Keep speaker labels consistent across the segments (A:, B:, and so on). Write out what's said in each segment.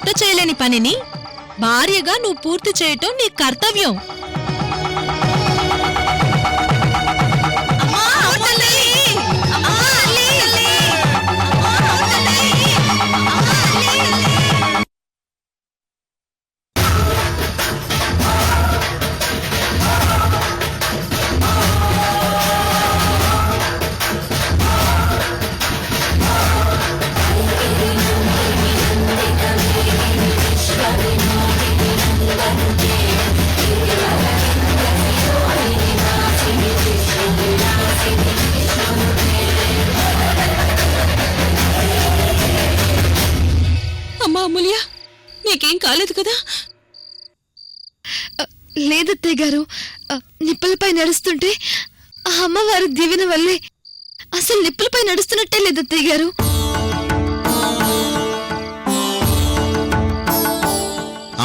A: భర్త చేయలేని పనిని భార్యగా నువ్వు పూర్తి చేయటం నీ కర్తవ్యం.
B: అమూల్య, నీకేం కాలేదు కదా?
C: లేదత్తయ్య గారు, నిప్పులపై నడుస్తుంటే ఆ అమ్మవారి దీవెన వల్లే అసలు నిప్పులపై నడుస్తున్నట్టే లేదత్తయ్య గారు.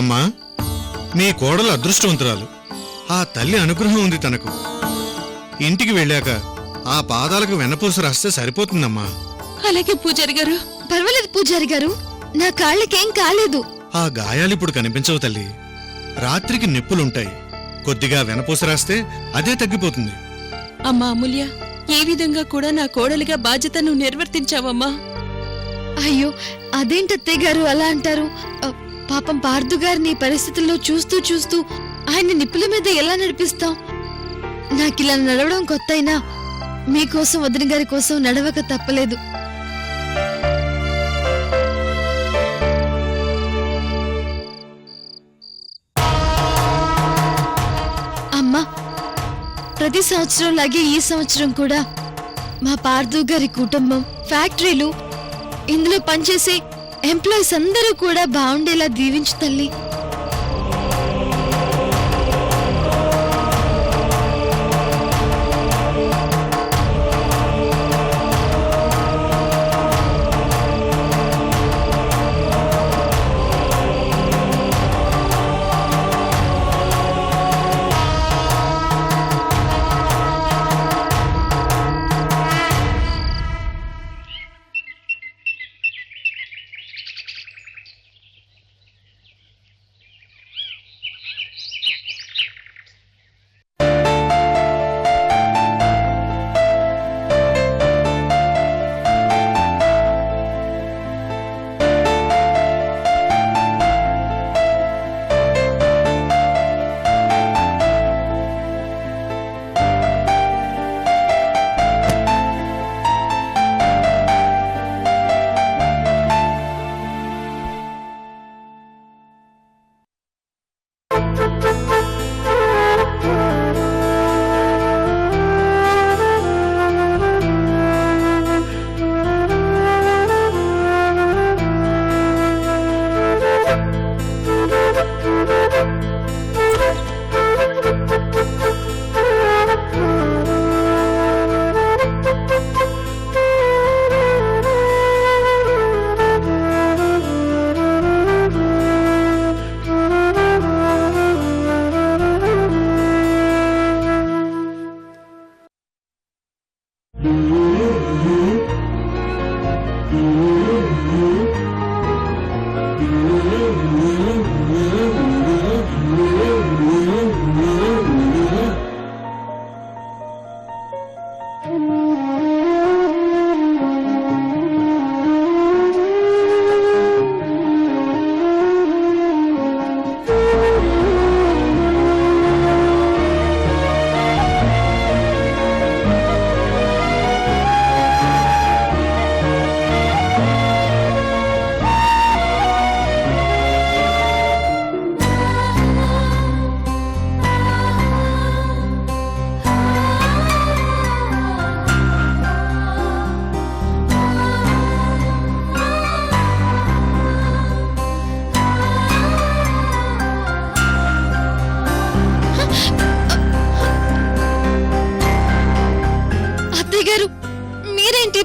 D: అమ్మా, నీ కోడలు అదృష్టవంతురాలు. ఆ తల్లి అనుగ్రహం ఉంది తనకు. ఇంటికి వెళ్ళాక ఆ పాదాలకు వెన్నపూస రాస్తే సరిపోతుందమ్మా.
B: అలాగే పూజారి గారు.
C: పర్వాలేదు పూజారి గారు, నా కాళ్ళకేం కాలేదు.
D: ఆ గాయాలిప్పుడు కనిపించవు తల్లి. రాత్రికి నిప్పులుంటాయి. కొద్దిగా వెనపూస రాస్తే అదే తగ్గిపోతుంది.
B: అమ్మా అమూల్య, ఏ విధంగా కూడా నా కోడలిగా బాధ్యతను నిర్వర్తించావమ్మా.
C: అయ్యో, అదేంటత్తయ్య గారు అలా అంటారు? పాపం పార్థు గారిని పరిస్థితుల్లో చూస్తూ చూస్తూ ఆయన నిప్పుల మీద ఎలా నడిపిస్తాం? నాకిలా నడవడం కొత్త అయినా మీకోసం, వదిన గారి కోసం నడవక తప్పలేదు. అమ్మా, ప్రతి సంవత్సరం లాగే ఈ సంవత్సరం కూడా మా పార్థు గారి కుటుంబం, ఫ్యాక్టరీలు, ఇందులో పనిచేసే ఎంప్లాయీస్ అందరూ కూడా బాగుండేలా దీవించు తల్లి.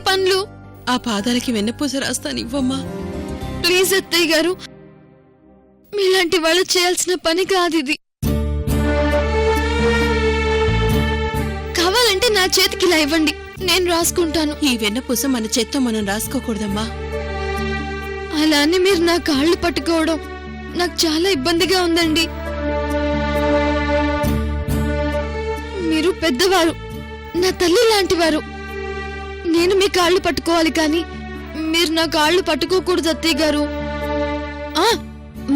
C: పనులు?
B: ఆ పాదాలకి వెన్నపూస రాస్తానివ్వమ్మా.
C: ప్లీజ్ అత్తయ్య గారు, మీలాంటి వాళ్ళు చేయాల్సిన పని కాదు ఇది. కావాలంటే నా చేతికి ఇలా ఇవ్వండి, నేను రాసుకుంటాను.
B: ఈ వెన్నపూస మన చేత్తో మనం రాసుకోకూడదమ్మా.
C: అలానే మీరు నా కాళ్ళు పట్టుకోవడం నాకు చాలా ఇబ్బందిగా ఉందండి. మీరు పెద్దవారు, నా తల్లి లాంటివారు. నేను మీ కాళ్ళు పట్టుకోవాలి కానీ మీరు నా కాళ్ళు పట్టుకోకూడదు అత్తయ్య గారు.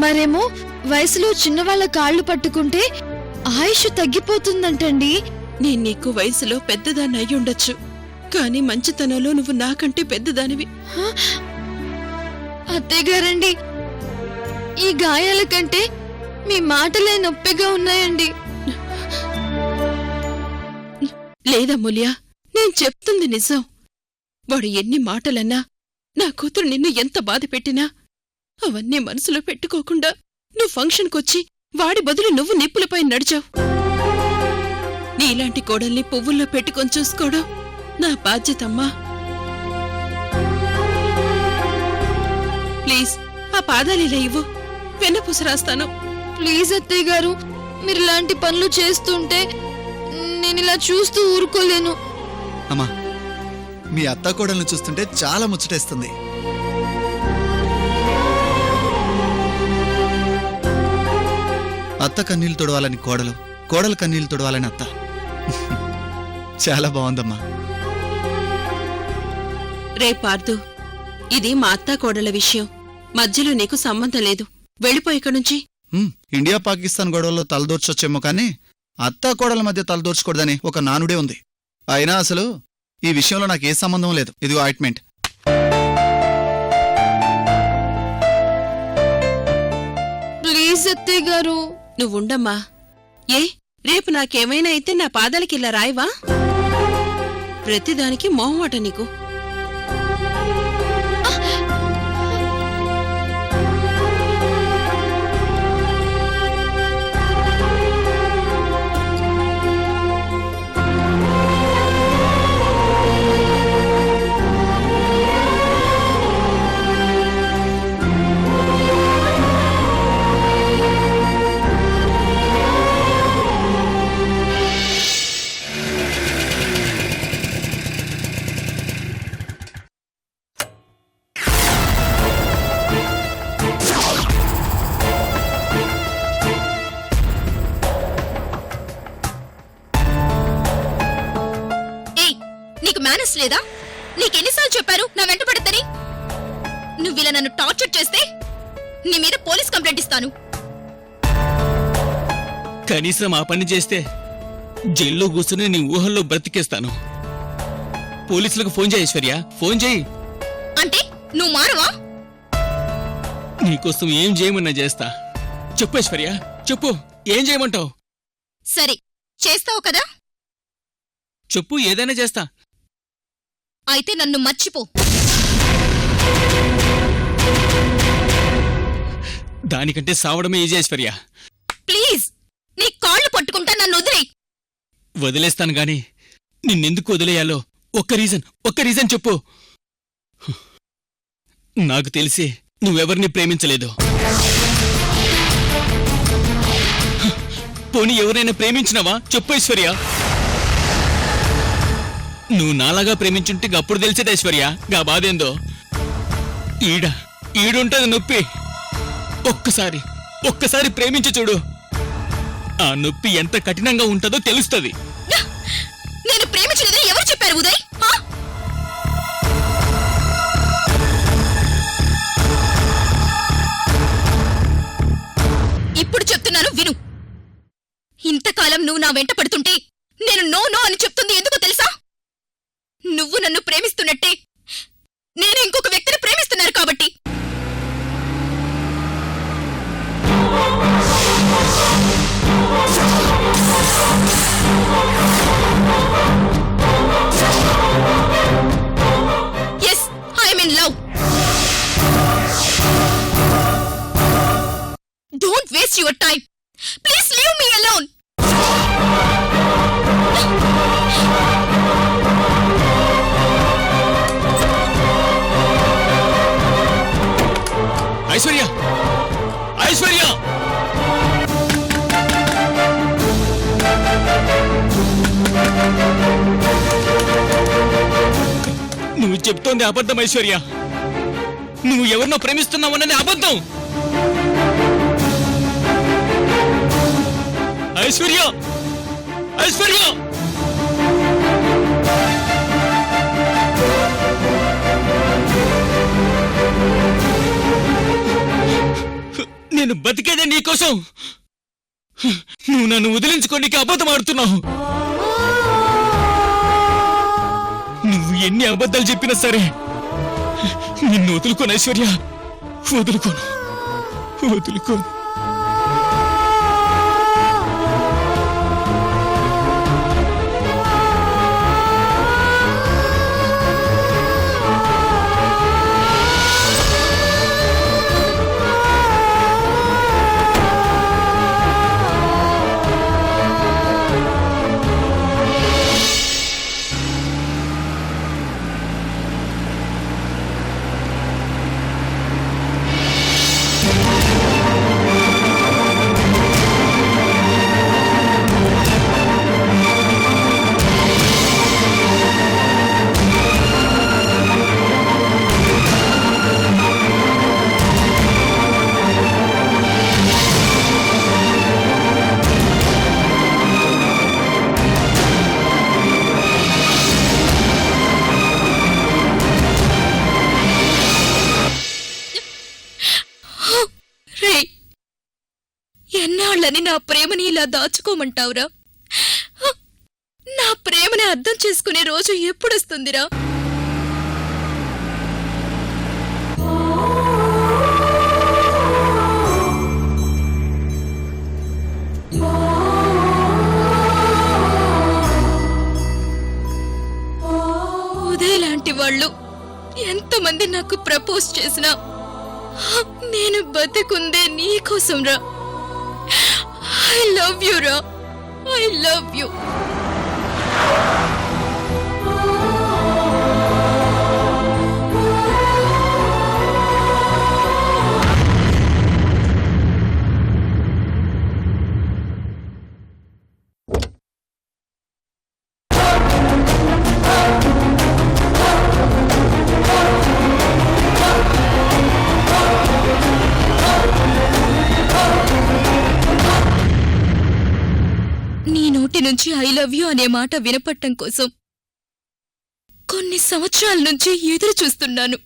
C: మరేమో వయసులో చిన్నవాళ్ళ కాళ్ళు పట్టుకుంటే ఆయుష్ తగ్గిపోతుందంటండి.
B: నేను నీకు వయసులో పెద్దదాన్ని అయి ఉండొచ్చు, కానీ మంచితనంలో నువ్వు నాకంటే పెద్దదానివి.
C: అత్తయ్య గారండి, ఈ గాయాల కంటే మీ మాటలే నొప్పిగా ఉన్నాయండి.
B: లేదమ్ముల్యా, నేను చెప్తుంది నిజం. వాడు ఎన్ని మాటలన్నా, నా కూతురు నిన్ను ఎంత బాధ పెట్టినా అవన్నీ మనసులో పెట్టుకోకుండా నువ్వు ఫంక్షన్కొచ్చి వాడి బదులు నువ్వు నిప్పులపై నడిచావు. నీలాంటి కోడల్ని పువ్వుల్లో పెట్టుకొని చూసుకోవడం నా బాధ్యతమ్మా. ప్లీజ్ ఆ పాదాలిలా ఇవ్వు, వెన్నపూస రాస్తాను.
C: ప్లీజ్ అత్తయ్య గారు, మీరు ఇలాంటి పనులు చేస్తుంటే నేను ఇలా చూస్తూ ఊరుకోలేను.
E: అమ్మా, మీ అత్త కోడలను చూస్తుంటే చాలా ముచ్చటేస్తుంది. అత్త కన్నీళ్లు తొడవాలని కోడలు, కోడలు కన్నీళ్లు తొడవాలని అత్త. చాలా బాగుందమ్మా.
B: రే పార్దు, ఇది మా అత్తా కోడల విషయం, మధ్యలో నీకు సంబంధం లేదు. వెళ్ళిపో ఇక్కడి నుంచి.
E: ఇండియా పాకిస్తాన్ గొడవల్లో తలదూర్చొచ్చేమో కానీ అత్తా కోడల మధ్య తలదూర్చకూడదని ఒక నానుడే ఉంది. అయినా అసలు ఈ విషయంలో నాకే సంబంధం లేదు. ఇదిగో ఆయింట్మెంట్.
C: ప్లీజ్ అత్తయ్య గారు.
B: నువ్వుండమ్మా. ఏ రేపు నాకేమైనా అయితే నా పాదాలకిలా రాయవా? ప్రతిదానికి మొహమాట నీకు.
A: లేదా? నీకెన్నిసార్లు చెప్పారు నా వెంట పడతని? నువ్విలా నన్ను టార్చర్ చేస్తే నీ మీద పోలీస్ కంప్లైంట్ ఇస్తాను.
F: కనీసం ఆ పని చేస్తే జైల్లో కూర్చుని నీ ఊహల్లో బ్రతికేస్తాను. పోలీసులకు ఫోన్ చేయి ఐశ్వర్య, ఫోన్ చేయి.
A: అంటే నువ్వు మారవా?
F: నీకోసం ఏం చేయమన్నా చేస్తా. చెప్పు ఐశ్వర్య, చెప్పు, ఏం చేయమంటావు?
A: సరే, చేస్తావు కదా?
F: చెప్పు, ఏదైనా చేస్తా.
A: అయితే నన్ను మర్చిపో.
F: దానికంటే సావడమే ఈజీ ఐశ్వర్య.
A: ప్లీజ్, నీ కాళ్ళు పట్టుకుంటా, నన్ను వదిలేయ్.
F: వదిలేస్తాను గాని నిన్నెందుకు వదిలేయాలో ఒక్క రీజన్ చెప్పు. నాకు తెలిసి నువ్వెవరిని ప్రేమించలేదు. పోనీ ఎవరైనా ప్రేమించినావా? చెప్పు ఐశ్వర్య. నువ్వు నాలాగా ప్రేమించుంటే అప్పుడు తెలిసేది ఐశ్వర్య గా బాధేందో. ఈడుంటది నొప్పి. ఒక్కసారి ప్రేమించి చూడు, ఆ నొప్పి ఎంత కఠినంగా ఉంటుందో తెలుస్తుంది.
A: నేను ప్రేమించలేదని ఎవరు చెప్పారు ఉదయ్? ఇప్పుడు చెప్తున్నాను విను. ఇంతకాలం నువ్వు నా వెంట పడుతుంటే నేను నో అని చెప్తుంది ఎందుకో తెలుసా? నువ్వు నన్ను ప్రేమిస్తున్నట్టే నేను ఇంకొక వ్యక్తిని ప్రేమిస్తున్నారు కాబట్టి. Yes, I am in love. Don't waste your time. Please leave me alone.
F: Aishwarya, Aishwarya, నువ్వు చెప్తోంది అబద్ధం ఐశ్వర్య. నువ్వు ఎవరినో ప్రేమిస్తున్నావన్నది అబద్ధం. ఐశ్వర్య, ఐశ్వర్య, నేను బతికేదే నీకోసం. నువ్వు నన్ను వదిలించుకోనికి అబద్ధం ఆడుతున్నావు. నువ్వు ఎన్ని అబద్ధాలు చెప్పినా సరే నిన్ను వదులుకోను ఐశ్వర్య, వదులుకోను, వదులుకోను.
A: ఎన్నాళ్ళని నా ప్రేమని ఇలా దాచుకోమంటావురా? నా ప్రేమని అర్థం చేసుకునే రోజు ఎప్పుడొస్తుందిరా? ఉదయ్ లాంటి వాళ్ళు ఎంతమంది నాకు ప్రపోజ్ చేసినా నేను బతికుందే నీకోసం రా. I love you, Ra. I love you. నీ నోటి నుంచి ఐ లవ్ యూ అనే మాట వినపట్టం కోసం కొన్ని సంవత్సరాల నుంచి ఎదురు చూస్తున్నాను.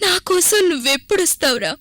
A: నా కోసం నువ్వెప్పుడొస్తావురా?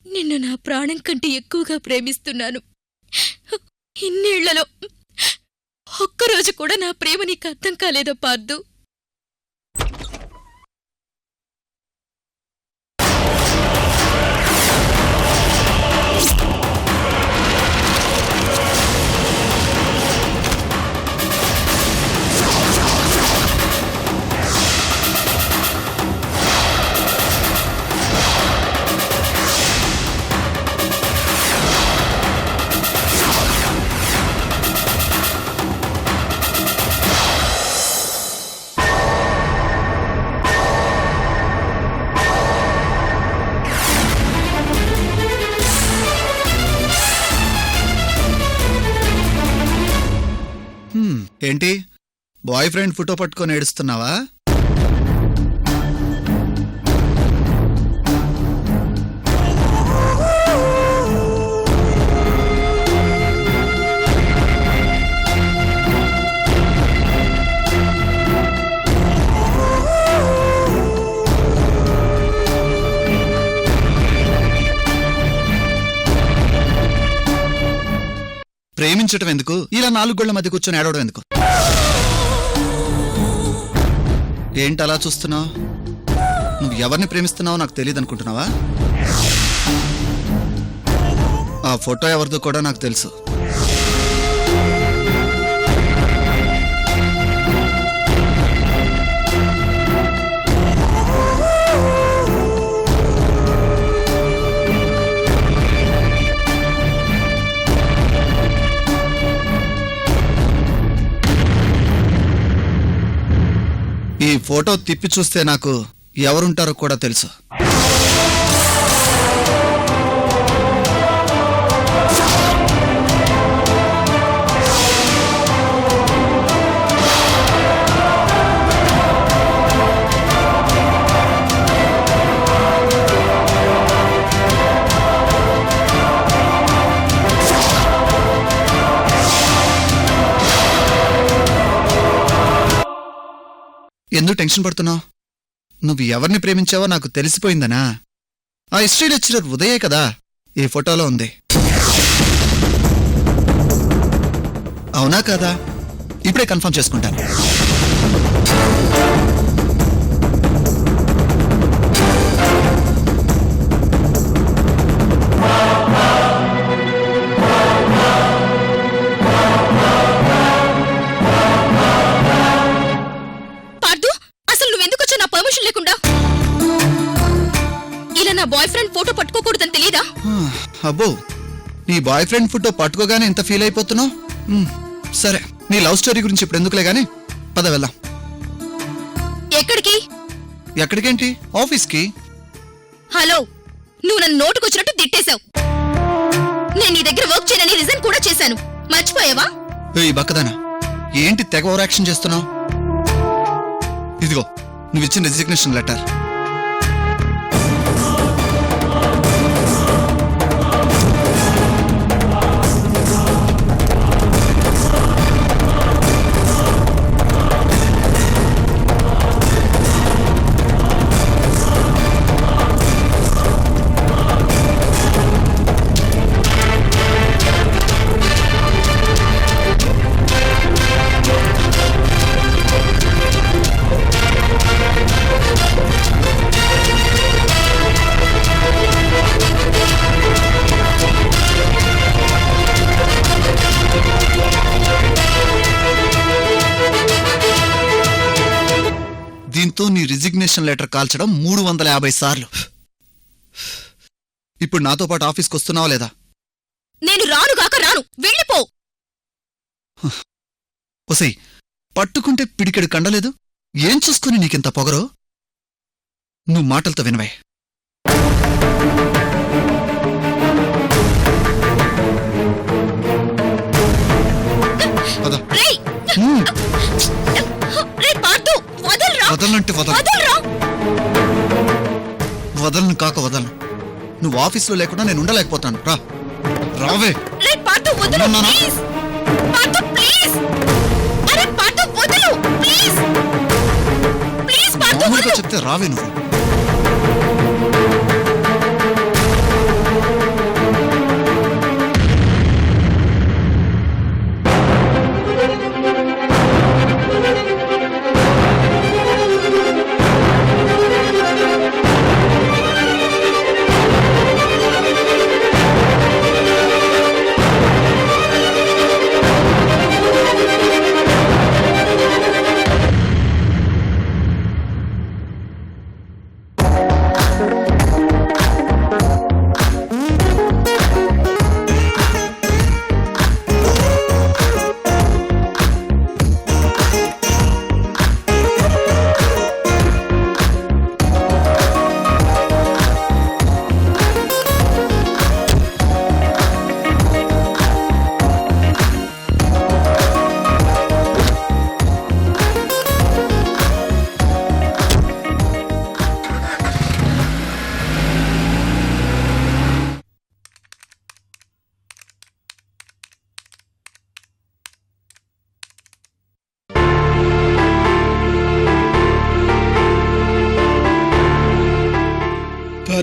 A: నిన్ను నా ప్రాణం కంటే ఎక్కువగా ప్రేమిస్తున్నాను. ఇన్నేళ్లలో ఒక్కరోజు కూడా నా ప్రేమ నీకు అర్థం కాలేదో పార్దు?
E: ఏంటి బాయ్ ఫ్రెండ్ ఫోటో పట్టుకొని ఏడుస్తున్నావా? ప్రేమించటం ఎందుకు? ఇలా 4 గోళ్ల మధ్య కూర్చొని ఏడవడం ఎందుకు? ఏంటి అలా చూస్తున్నావు? నువ్వు ఎవరిని ప్రేమిస్తున్నావో నాకు తెలియదు అనుకుంటున్నావా? ఆ ఫోటో ఎవరిదో కూడా నాకు తెలుసు. ఈ ఫోటో తిప్పి చూస్తే నాకు ఎవరుంటారో కూడా తెలుసు. ఎందుకు టెన్షన్ పడుతున్నావు? నువ్వు ఎవరిని ప్రేమించావో నాకు తెలిసిపోయిందనా? ఆ హిస్టరీ లెక్చరర్ ఉదయే కదా ఈ ఫోటోలో ఉంది. అవునా కాదా? ఇప్పుడే కన్ఫర్మ్ చేసుకుంటాను.
A: నా బాయ్ ఫ్రెండ్ ఫోటో పట్టుకోకూడదని తెలీదా?
E: అబ్బో, నీ బాయ్ ఫ్రెండ్ ఫోటో పట్టుకోగానే ఎంత ఫీల్ అయిపోతున్నావు? సరే, నీ లవ్ స్టోరీ గురించి ఇప్పుడు ఎందుకులే గానీ పద వెళ్దాం.
A: ఎక్కడికి?
E: ఎక్కడికేంటి? ఆఫీస్కి.
A: హలో, నువ్వు నన్ను నోటుకొచ్చినట్టు తిట్టేశావు. నేను నీ దగ్గర వర్క్ చేయనని రిజైన్ కూడా చేశాను. మర్చిపోయావా?
E: ఈ బక్కదానా, ఏంటి తెగ ఓవర్ యాక్షన్ చేస్తున్నావు? ఇదిగో నువ్విచ్చిన రెసిగ్నేషన్ లెటర్. దీంతో నీ రిజిగ్నేషన్ లెటర్ కాల్చడం 350 సార్లు. ఇప్పుడు నాతో పాటు ఆఫీస్కి వస్తున్నావా లేదా?
A: నేను రానుగాక రాను, వెళ్ళిపో.
E: ఒసేయ్, పట్టుకుంటే పిడికెడు కండలేదు. ఏం చూసుకుని నీకింత పొగరో? నువ్వు మాటలతో వినవే. వదలంటే వదలను కాక వదలను. నువ్వు ఆఫీసులో లేకుండా నేను ఉండలేకపోతాను. రావే. చెప్తే రావే నువ్వు.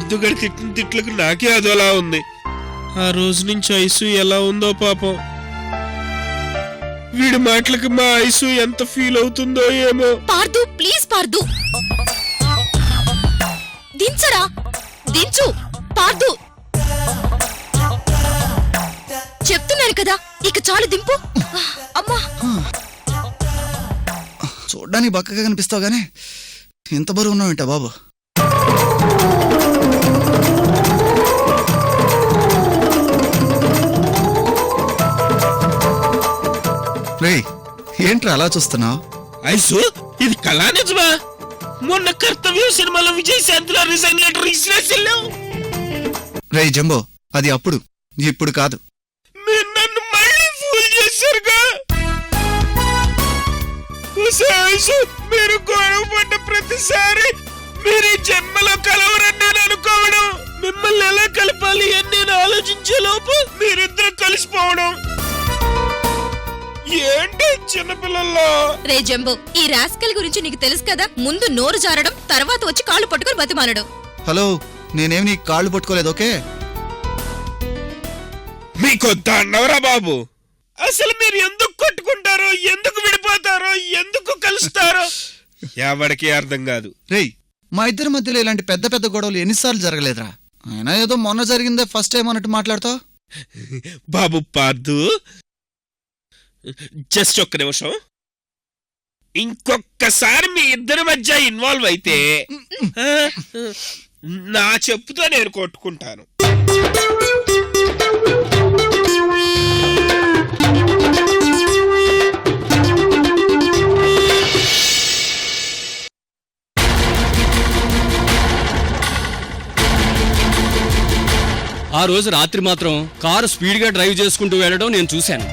G: పార్థుగడి తిట్టిన తిట్లకు నాకే అదోలా ఉంది. ఆ రోజు నుంచి ఐసు ఎలా ఉందో పాపం. వీడి మాటలకి మా ఐసు ఎంత ఫీల్ అవుతుందో ఏమో.
A: పార్దు ప్లీజ్ పార్దు, దించరా, దించు పార్దు, చెప్తున్నాను కదా, ఇక చాలు దింపు. అమ్మా,
E: చూడ్డానికి బక్కగా కనిపిస్తావు గానీ ఇంత బరువు ఉన్నావేంటా బాబు? రేయ్, ఏంట్రా అలా చూస్తున్నావు?
G: ఐసు ఇది కళా నిజమా? మొన్న కర్తవ్యం సినిమాలో విజయశాంతిలో రిజైన్ లెటర్ ఇసిరేసిల్లావు.
E: రేయ్ జంబో, అది అప్పుడు, ఇప్పుడు కాదు.
G: మీరు నన్ను మళ్ళీ ఫూల్ చేశారుగా. ఐసు, మీరు గొడవపడ్డ ప్రతిసారి మీరు ఈ జన్మలో కలవరని నేను అనుకోవడం, మిమ్మల్ని ఎలా కలపాలి అని నేను ఆలోచించే లోపు మీరిద్దరు కలిసిపోవడం ఏంటి చిన్నపిల్లల్లో.
A: రే జంబో, ఈ రాస్కల్ గురించి నీకు తెలుసు కదా, ముందు నోరు జారడం, తర్వాత వచ్చి కాళ్ళు పట్టుకుని బతిమాలడం.
E: హలో, నేనేం నీ కాళ్ళు పట్టుకోలేదు, ఓకే?
G: మీకు దండవరా బాబు. అసలు మీరు ఎందుకు కొట్టుకుంటారో, ఎందుకు విడిపోతారో, ఎందుకు కలుస్తారో ఎవరికి అర్థం కాదు.
E: రేయ్, మా ఇద్దరి మధ్యలో ఇలాంటి పెద్ద పెద్ద గొడవలు ఎన్నిసార్లు జరగలేదురా? అయినా ఏదో మొన్న జరిగిందే ఫస్ట్ టైం అన్నట్టు మాట్లాడతావు.
G: బాబు పార్దు, జస్ట్ ఒక్క నిమిషం. ఇంకొక్కసారి మీ ఇద్దరి మధ్య ఇన్వాల్వ్ అయితే నా చెప్పుతో నేను కొట్టుకుంటాను.
H: ఆ రోజు రాత్రి మాత్రం కారు స్పీడ్గా డ్రైవ్ చేసుకుంటూ వెళ్ళడం నేను చూశాను.